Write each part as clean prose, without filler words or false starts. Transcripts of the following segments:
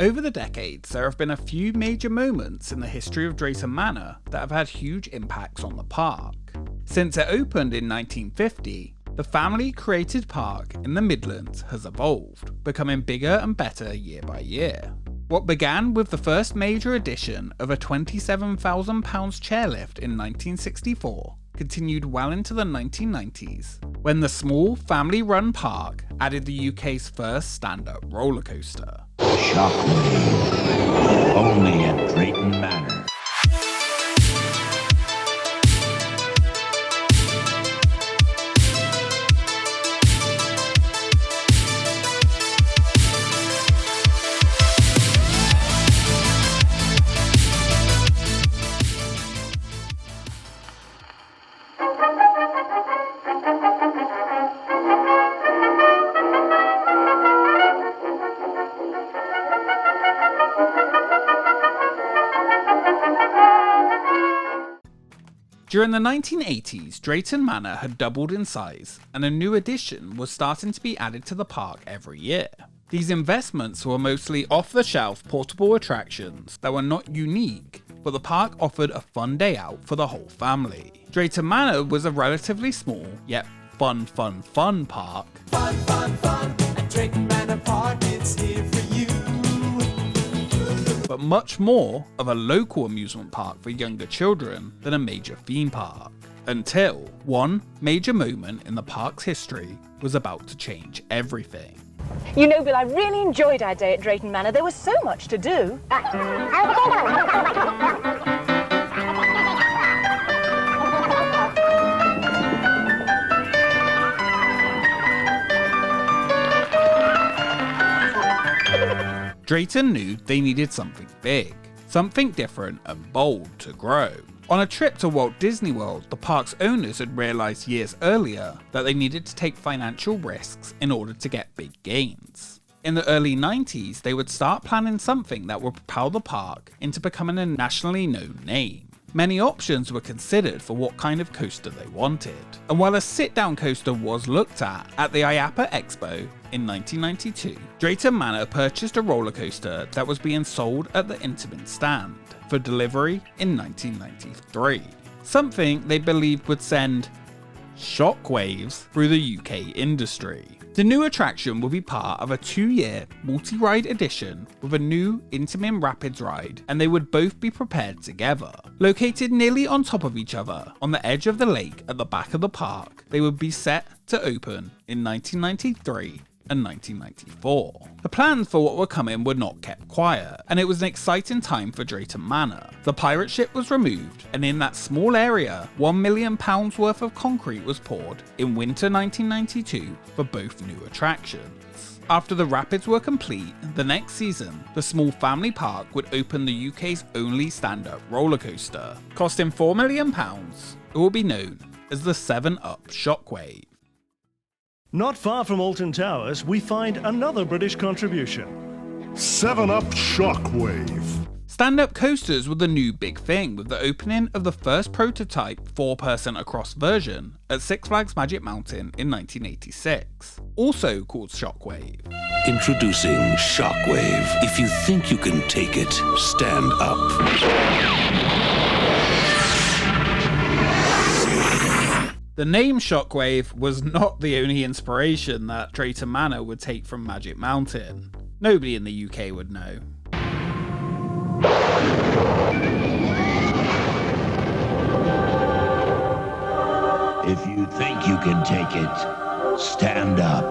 Over the decades, there have been a few major moments in the history of Drayton Manor that have had huge impacts on the park. Since it opened in 1950, the family-created park in the Midlands has evolved, becoming bigger and better year by year. What began with the first major addition of a £27,000 chairlift in 1964 continued well into the 1990s, when the small family-run park added the UK's first stand-up roller coaster. Shockwave, only at Drayton Manor. During the 1980s, Drayton Manor had doubled in size, and a new addition was starting to be added to the park every year. These investments were mostly off-the-shelf portable attractions that were not unique, but the park offered a fun day out for the whole family. Drayton Manor was a relatively small, yet fun park. Fun, at Drayton Manor Park, it's here for you. But much more of a local amusement park for younger children than a major theme park. Until one major moment in the park's history was about to change everything. You know, Bill, I really enjoyed our day at Drayton Manor. There was so much to do. Drayton knew they needed something big, something different and bold to grow. On a trip to Walt Disney World, the park's owners had realised years earlier that they needed to take financial risks in order to get big gains. In the early 90s, they would start planning something that would propel the park into becoming a nationally known name. Many options were considered for what kind of coaster they wanted, and while a sit-down coaster was looked at the IAAPA Expo in 1992, Drayton Manor purchased a roller coaster that was being sold at the Intamin stand for delivery in 1993, something they believed would send shockwaves through the UK industry. The new attraction will be part of a 2-year multi-ride edition with a new Intamin Rapids ride, and they would both be prepared together. Located nearly on top of each other on the edge of the lake at the back of the park, they would be set to open in 1993 and 1994. The plans for what were coming were not kept quiet, and it was an exciting time for Drayton Manor. The pirate ship was removed, and in that small area, £1 million worth of concrete was poured in winter 1992 for both new attractions. After the rapids were complete, the next season, the small family park would open the UK's only stand-up roller coaster. Costing £4 million, it will be known as the 7-Up Shockwave. Not far from Alton Towers, we find another British contribution. 7-Up Shockwave. Stand-up coasters were the new big thing with the opening of the first prototype 4-person across version at Six Flags Magic Mountain in 1986, also called Shockwave. Introducing Shockwave. If you think you can take it, stand up. The name Shockwave was not the only inspiration that Drayton Manor would take from Magic Mountain. Nobody in the UK would know. If you think you can take it, stand up.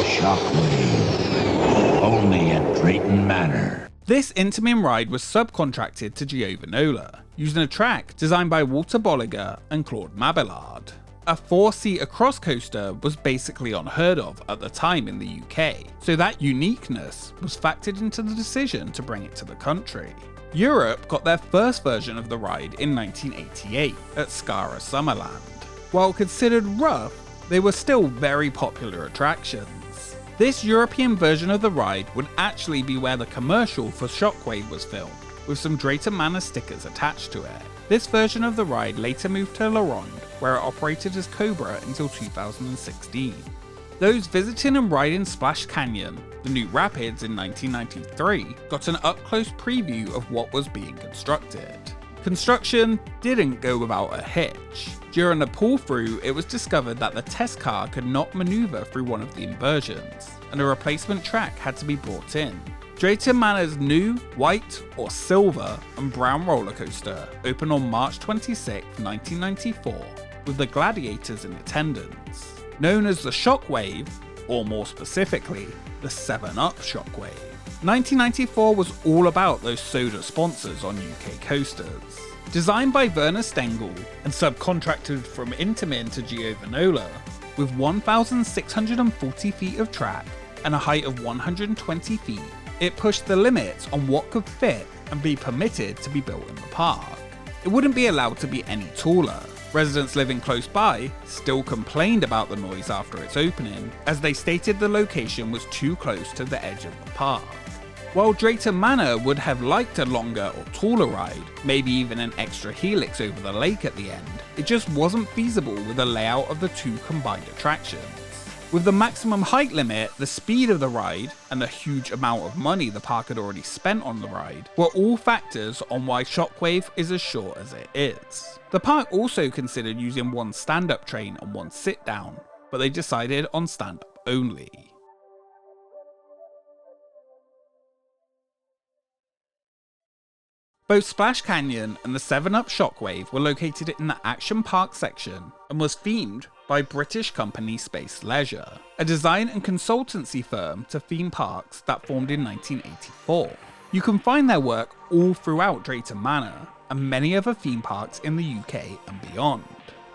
Shockwave, only at Drayton Manor. This Intamin ride was subcontracted to Giovanola, using a track designed by Walter Bolliger and Claude Mabillard. A 4-seater cross coaster was basically unheard of at the time in the UK, so that uniqueness was factored into the decision to bring it to the country. Europe got their first version of the ride in 1988 at Skara Summerland. While considered rough, they were still very popular attractions. This European version of the ride would actually be where the commercial for Shockwave was filmed, with some Drayton Manor stickers attached to it. This version of the ride later moved to La Ronde, where it operated as Cobra until 2016. Those visiting and riding Splash Canyon, the new rapids in 1993, got an up-close preview of what was being constructed. Construction didn't go without a hitch. During the pull-through, it was discovered that the test car could not maneuver through one of the inversions, and a replacement track had to be brought in. Drayton Manor's new white or silver and brown roller coaster opened on March 26, 1994, with the gladiators in attendance. Known as the Shockwave, or more specifically, the 7-Up Shockwave. 1994 was all about those soda sponsors on UK coasters. Designed by Werner Stengel and subcontracted from Intamin to Giovanola, with 1,640 feet of track and a height of 120 feet, it pushed the limits on what could fit and be permitted to be built in the park. It wouldn't be allowed to be any taller. Residents living close by still complained about the noise after its opening, as they stated the location was too close to the edge of the park. While Drayton Manor would have liked a longer or taller ride, maybe even an extra helix over the lake at the end, it just wasn't feasible with the layout of the two combined attractions. With the maximum height limit, the speed of the ride, and the huge amount of money the park had already spent on the ride, were all factors on why Shockwave is as short as it is. The park also considered using one stand-up train and one sit-down, but they decided on stand-up only. Both Splash Canyon and the 7-Up Shockwave were located in the Action Park section and was themed by British company Space Leisure, a design and consultancy firm to theme parks that formed in 1984. You can find their work all throughout Drayton Manor and many other theme parks in the UK and beyond.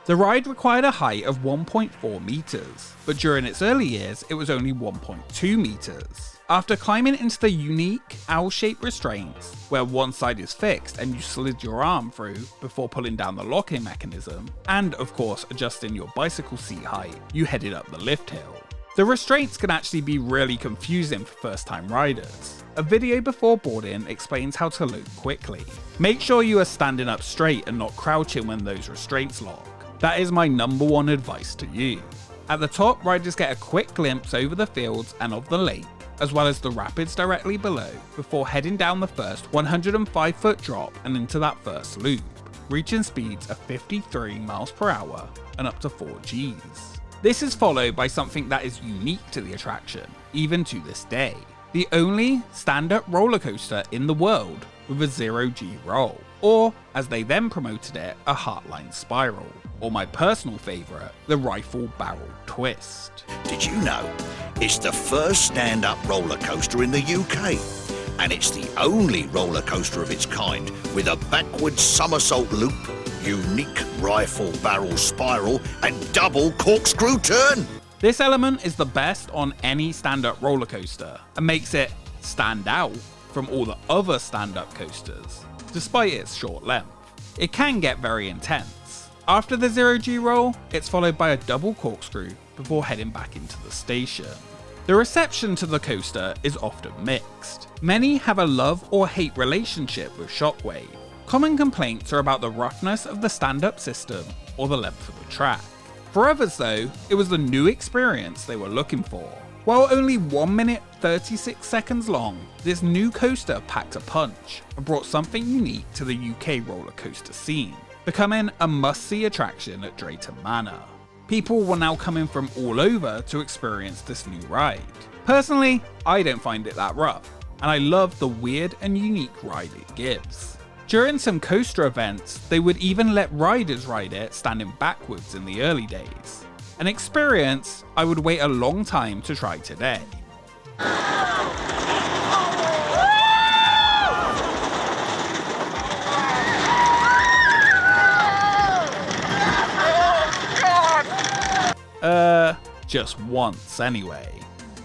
The ride required a height of 1.4 meters, but during its early years it was only 1.2 meters. After climbing into the unique owl-shaped restraints, where one side is fixed and you slid your arm through before pulling down the locking mechanism, and of course adjusting your bicycle seat height, you headed up the lift hill. The restraints can actually be really confusing for first-time riders. A video before boarding explains how to load quickly. Make sure you are standing up straight and not crouching when those restraints lock. That is my number one advice to you. At the top, riders get a quick glimpse over the fields and of the lake, as well as the rapids directly below, before heading down the first 105-foot drop and into that first loop, reaching speeds of 53 miles per hour and up to 4 Gs. This is followed by something that is unique to the attraction, even to this day. The only stand-up roller coaster in the world with a 0G roll, or as they then promoted it, a heartline spiral, or my personal favourite, the rifle barrel twist. Did you know it's the first stand-up roller coaster in the UK, and it's the only roller coaster of its kind with a backwards somersault loop, unique rifle barrel spiral, and double corkscrew turn? This element is the best on any stand-up roller coaster and makes it stand out from all the other stand-up coasters, despite its short length. It can get very intense. After the 0G roll, it's followed by a double corkscrew before heading back into the station. The reception to the coaster is often mixed. Many have a love or hate relationship with Shockwave. Common complaints are about the roughness of the stand-up system or the length of the track. For others though, it was the new experience they were looking for. While only 1 minute 36 seconds long, this new coaster packed a punch and brought something unique to the UK roller coaster scene, becoming a must-see attraction at Drayton Manor. People were now coming from all over to experience this new ride. Personally, I don't find it that rough, and I love the weird and unique ride it gives. During some coaster events, they would even let riders ride it standing backwards in the early days. An experience I would wait a long time to try today. Just once anyway.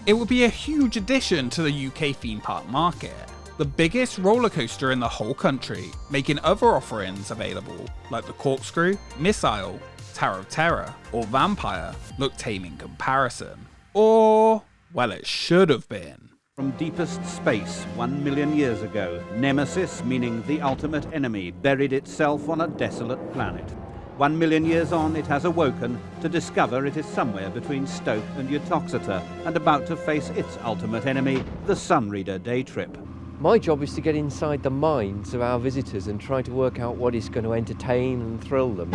It would be a huge addition to the UK theme park market. The biggest roller coaster in the whole country, making other offerings available like the Corkscrew, Missile, Tower of Terror, or Vampire look tame in comparison. Or, well, it should have been. From deepest space 1 million years ago, Nemesis, meaning the ultimate enemy, buried itself on a desolate planet. 1 million years on, it has awoken to discover it is somewhere between Stoke and Uttoxeter and about to face its ultimate enemy, the Sunreader day trip. My job is to get inside the minds of our visitors and try to work out what is going to entertain and thrill them.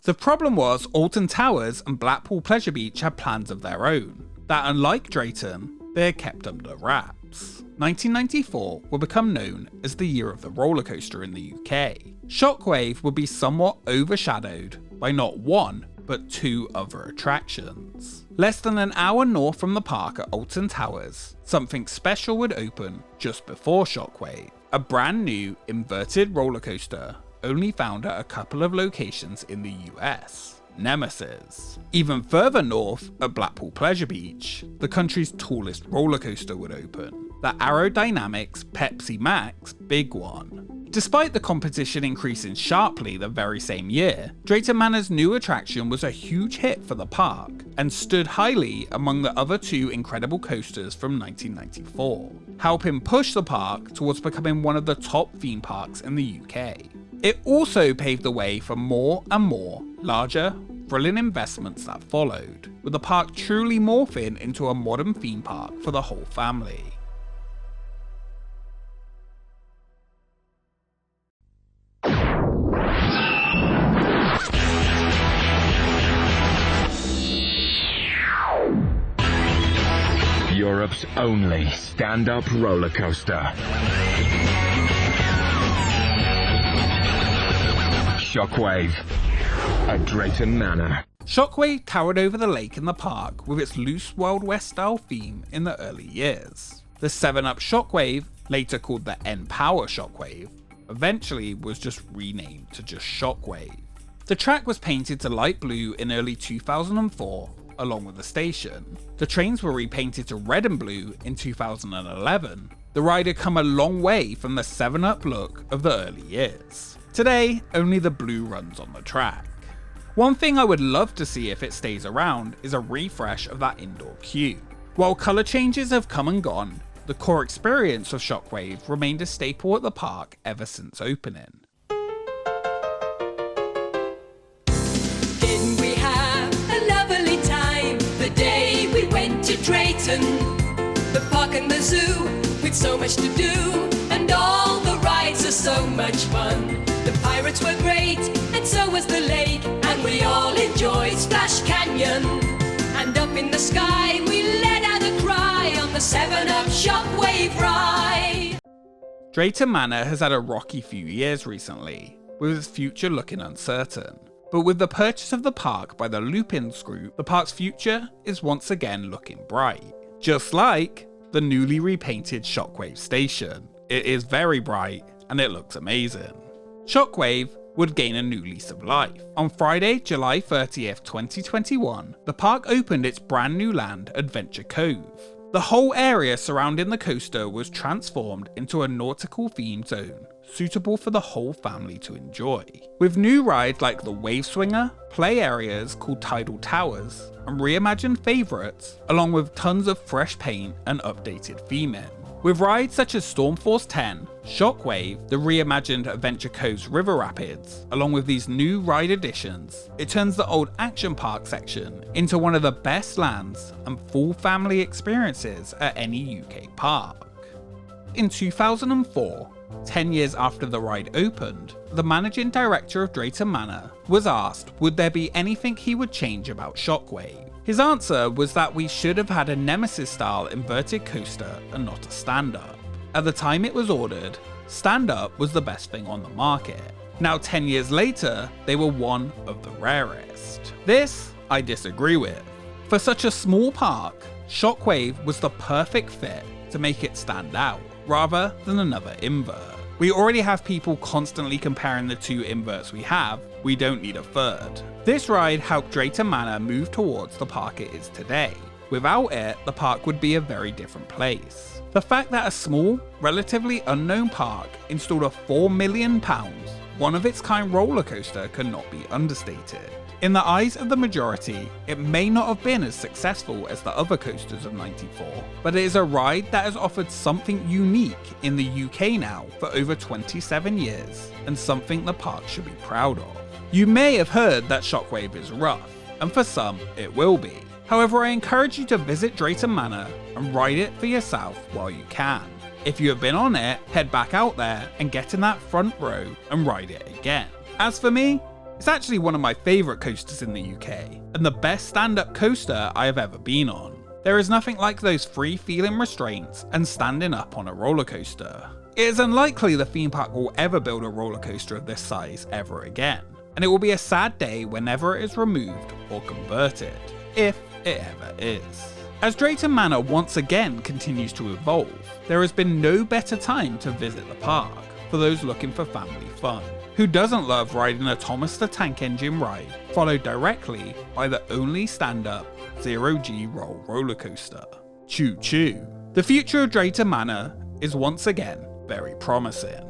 The problem was Alton Towers and Blackpool Pleasure Beach had plans of their own, that unlike Drayton, they are kept under wraps. 1994 will become known as the year of the roller coaster in the UK. Shockwave would be somewhat overshadowed by not one, but two other attractions. Less than an hour north from the park at Alton Towers, something special would open just before Shockwave. A brand new inverted roller coaster only found at a couple of locations in the US. Nemesis. Even further north, at Blackpool Pleasure Beach, the country's tallest roller coaster would open, the Aerodynamics Pepsi Max Big One. Despite the competition increasing sharply the very same year, Drayton Manor's new attraction was a huge hit for the park, and stood highly among the other two incredible coasters from 1994, helping push the park towards becoming one of the top theme parks in the UK. It also paved the way for more and more larger, thrilling investments that followed, with the park truly morphing into a modern theme park for the whole family. Europe's only stand-up roller coaster. Shockwave at Drayton Manor. Shockwave towered over the lake in the park with its loose Wild West style theme in the early years. The 7-Up Shockwave, later called the N-Power Shockwave, eventually was just renamed to just Shockwave. The track was painted to light blue in early 2004 along with the station. The trains were repainted to red and blue in 2011. The ride had come a long way from the 7-Up look of the early years. Today, only the blue runs on the track. One thing I would love to see if it stays around is a refresh of that indoor queue. While colour changes have come and gone, the core experience of Shockwave remained a staple at the park ever since opening. Didn't we have a lovely time the day we went to Drayton? The park and the zoo with so much to do, and all the rides are so much fun. The pirates were great, and so was the lake, and we all enjoyed Splash Canyon. And up in the sky, we let out a cry on the 7-Up Shockwave ride. Drayton Manor has had a rocky few years recently, with its future looking uncertain. But with the purchase of the park by the Lupins Group, the park's future is once again looking bright. Just like the newly repainted Shockwave station. It is very bright, and it looks amazing. Shockwave would gain a new lease of life. On Friday, July 30th, 2021, the park opened its brand new land, Adventure Cove. The whole area surrounding the coaster was transformed into a nautical themed zone, suitable for the whole family to enjoy. With new rides like the Wave Swinger, play areas called Tidal Towers, and reimagined favourites, along with tons of fresh paint and updated theming. With rides such as Stormforce 10, Shockwave, the reimagined Adventure Cove's River Rapids, along with these new ride additions, it turns the old action park section into one of the best lands and full family experiences at any UK park. In 2004, 10 years after the ride opened, the managing director of Drayton Manor was asked would there be anything he would change about Shockwave. His answer was that we should have had a Nemesis-style inverted coaster and not a stand-up. At the time it was ordered, stand-up was the best thing on the market. Now 10 years later, they were one of the rarest. This, I disagree with. For such a small park, Shockwave was the perfect fit to make it stand out, rather than another invert. We already have people constantly comparing the two inverts we have, we don't need a third. This ride helped Drayton Manor move towards the park it is today. Without it, the park would be a very different place. The fact that a small, relatively unknown park installed a £4 million, one-of-its-kind roller coaster cannot be understated. In the eyes of the majority, it may not have been as successful as the other coasters of '94, but it is a ride that has offered something unique in the UK now for over 27 years, and something the park should be proud of. You may have heard that Shockwave is rough, and for some it will be. However, I encourage you to visit Drayton Manor and ride it for yourself while you can. If you have been on it, head back out there and get in that front row and ride it again. As for me, it's actually one of my favourite coasters in the UK, and the best stand-up coaster I have ever been on. There is nothing like those free-feeling restraints and standing up on a roller coaster. It is unlikely the theme park will ever build a roller coaster of this size ever again, and it will be a sad day whenever it is removed or converted, if it ever is. As Drayton Manor once again continues to evolve, there has been no better time to visit the park for those looking for family fun. Who doesn't love riding a Thomas the Tank Engine ride, followed directly by the only stand-up zero-G roller coaster? Choo choo. The future of Drayton Manor is once again very promising.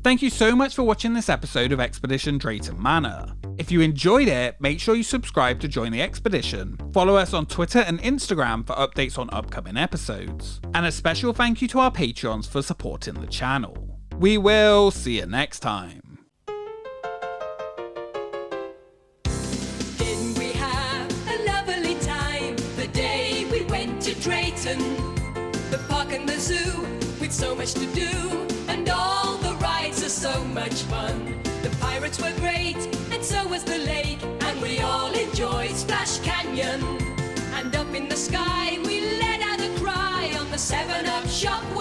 Thank you so much for watching this episode of Expedition Drayton Manor. If you enjoyed it, make sure you subscribe to join the expedition, follow us on Twitter and Instagram for updates on upcoming episodes, and a special thank you to our Patreons for supporting the channel. We will see you next time. Didn't we have a lovely time the day we went to Drayton? The park and the zoo with so much to do, and all the rides are so much fun. The pirates were great, and so was the lake, and we all enjoyed Splash Canyon. And up in the sky we let out a cry on the 7-Up Shockwave.